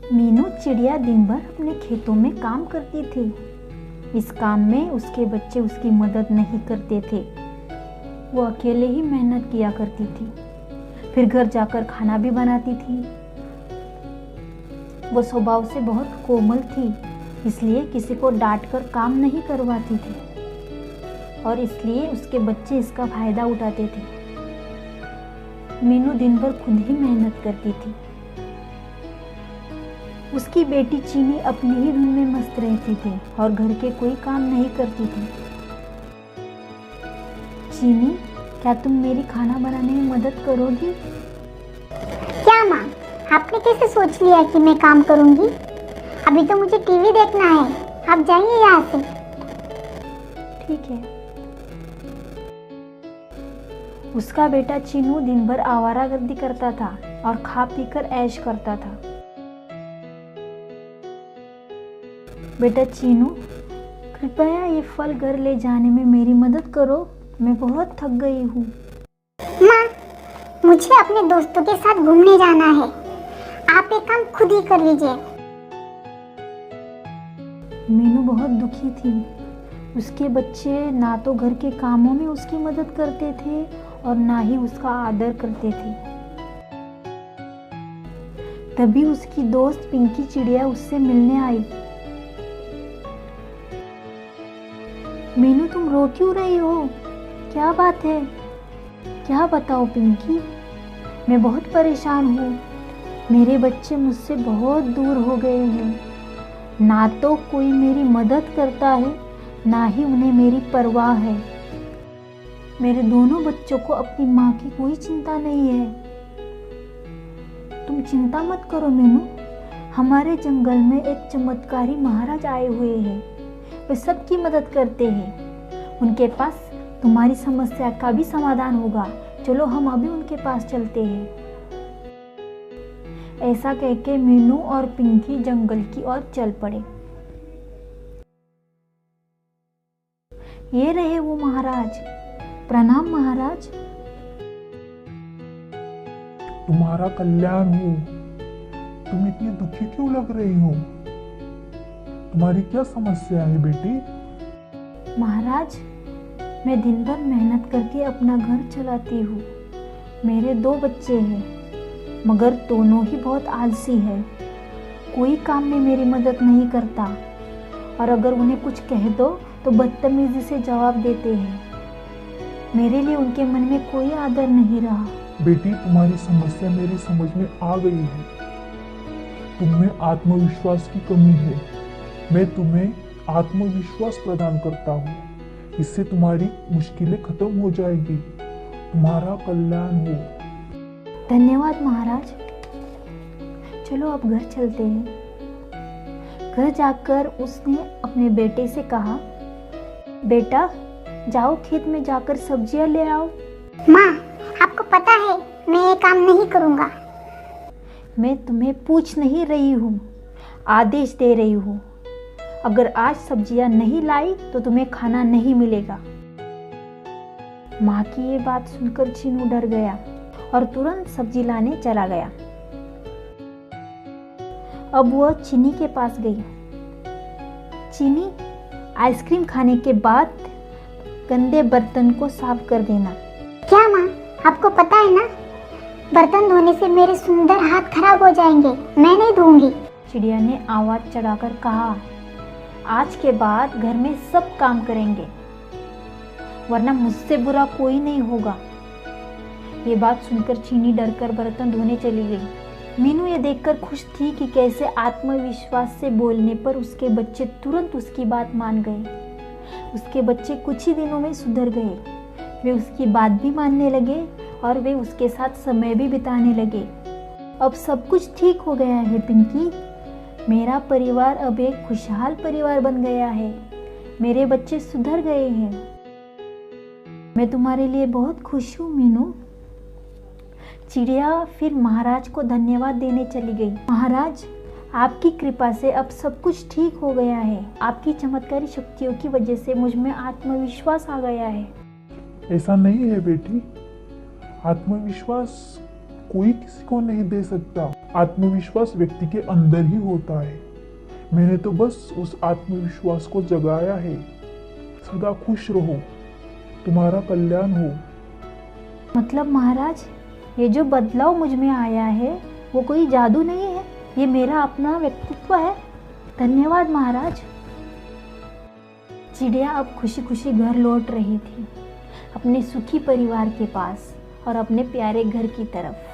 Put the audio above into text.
मीनू चिड़िया दिन भर अपने खेतों में काम करती थी। इस काम में उसके बच्चे उसकी मदद नहीं करते थे। वो अकेले ही मेहनत किया करती थी, फिर घर जाकर खाना भी बनाती थी। वो स्वभाव से बहुत कोमल थी, इसलिए किसी को डांटकर काम नहीं करवाती थी और इसलिए उसके बच्चे इसका फायदा उठाते थे। मीनू दिन भर खुद ही मेहनत करती थी। उसकी बेटी चीनी अपनी ही धुन में मस्त रहती थी और घर के कोई काम नहीं करती थी। चीनी, क्या तुम मेरी खाना बनाने में मदद करोगी? क्या माँ, आपने कैसे सोच लिया कि मैं काम करूँगी? अभी तो मुझे टीवी देखना है, आप जाइए यहाँ से। ठीक है। उसका बेटा चीनू दिन भर आवारागर्दी करता था और खा पीकर ऐश करता था। बेटा चीनू, कृपया ये फल घर ले जाने में मेरी मदद करो, मैं बहुत थक गई हूँ। माँ, मुझे अपने दोस्तों के साथ घूमने जाना है, आप ये काम खुद ही कर लीजिए। मीनू बहुत दुखी थी। उसके बच्चे ना तो घर के कामों में उसकी मदद करते थे और ना ही उसका आदर करते थे। तभी उसकी दोस्त पिंकी चिड़िया उससे मिलने आई। मीनू, तुम रो क्यों रही हो? क्या बात है? क्या बताओ पिंकी, मैं बहुत परेशान हूँ। मेरे बच्चे मुझसे बहुत दूर हो गए हैं। ना तो कोई मेरी मदद करता है, ना ही उन्हें मेरी परवाह है। मेरे दोनों बच्चों को अपनी माँ की कोई चिंता नहीं है। तुम चिंता मत करो मीनू, हमारे जंगल में एक चमत्कारी महाराज आए हुए हैं। वे सबकी मदद करते हैं। उनके पास तुम्हारी समस्या का भी समाधान होगा। चलो हम अभी उनके पास चलते हैं। ऐसा कहके मीनू और पिंकी जंगल की ओर चल पड़े। ये रहे वो महाराज। प्रणाम महाराज। तुम्हारा कल्याण हो। तुम इतनी दुखी क्यों लग रही हो? तुम्हारी क्या समस्या है बेटी? महाराज, मैं दिन भर मेहनत करके अपना घर चलाती हूँ। मेरे 2 बच्चे हैं, मगर दोनों ही बहुत आलसी है। कोई काम में मेरी मदद नहीं करता और अगर उन्हें कुछ कह दो तो बदतमीजी से जवाब देते हैं। मेरे लिए उनके मन में कोई आदर नहीं रहा। बेटी, तुम्हारी समस्या मेरी समझ में आ गई है। तुममें आत्मविश्वास की कमी है। मैं तुम्हें आत्मविश्वास प्रदान करता हूँ। इससे तुम्हारी मुश्किलें खत्म हो जाएगी। तुम्हारा कल्याण हो। धन्यवाद महाराज। चलो अब घर चलते हैं। घर जाकर उसने अपने बेटे से कहा, बेटा जाओ खेत में जाकर सब्जियां ले आओ। माँ, आपको पता है मैं ये काम नहीं करूँगा। मैं तुम्हें पूछ नहीं रही हूँ, आदेश दे रही हूँ। अगर आज सब्जियां नहीं लाई तो तुम्हें खाना नहीं मिलेगा। माँ की ये बात सुनकर चीनू डर गया और तुरंत सब्जी लाने चला गया। अब वह चीनी के पास गई। चीनी, आइसक्रीम खाने के बाद गंदे बर्तन को साफ कर देना। क्या माँ, आपको पता है ना, बर्तन धोने से मेरे सुंदर हाथ खराब हो जाएंगे, मैं नहीं धोऊंगी। चिड़िया ने आवाज चढ़ाकर कहा, आज के बाद घर में सब काम करेंगे, वरना मुझसे बुरा कोई नहीं होगा। ये बात सुनकर चीनी डरकर बर्तन धोने चली गई। मीनू ये देखकर खुश थी कि कैसे आत्मविश्वास से बोलने पर उसके बच्चे तुरंत उसकी बात मान गए। उसके बच्चे कुछ ही दिनों में सुधर गए। वे उसकी बात भी मानने लगे और वे उसके साथ समय भी बिताने लगे। अब सब कुछ ठीक हो गया है पिंकी। मेरा परिवार अब एक खुशहाल परिवार बन गया है। मेरे बच्चे सुधर गए हैं। मैं तुम्हारे लिए बहुत खुश हूँ मीनू। चिड़िया फिर महाराज को धन्यवाद देने चली गई। महाराज, आपकी कृपा से अब सब कुछ ठीक हो गया है। आपकी चमत्कारी शक्तियों की वजह से मुझ में आत्मविश्वास आ गया है। ऐसा नहीं है बेटी। आत्मविश्वास कोई किसी को नहीं दे सकता। आत्मविश्वास व्यक्ति के अंदर ही होता है। मैंने तो बस उस आत्मविश्वास को जगाया है। सदा खुश रहो, तुम्हारा कल्याण हो। मतलब महाराज, ये जो बदलाव मुझ में आया है वो कोई जादू नहीं है, ये मेरा अपना व्यक्तित्व है। धन्यवाद महाराज। चिड़िया अब खुशी खुशी घर लौट रही थी, अपने सुखी परिवार के पास और अपने प्यारे घर की तरफ।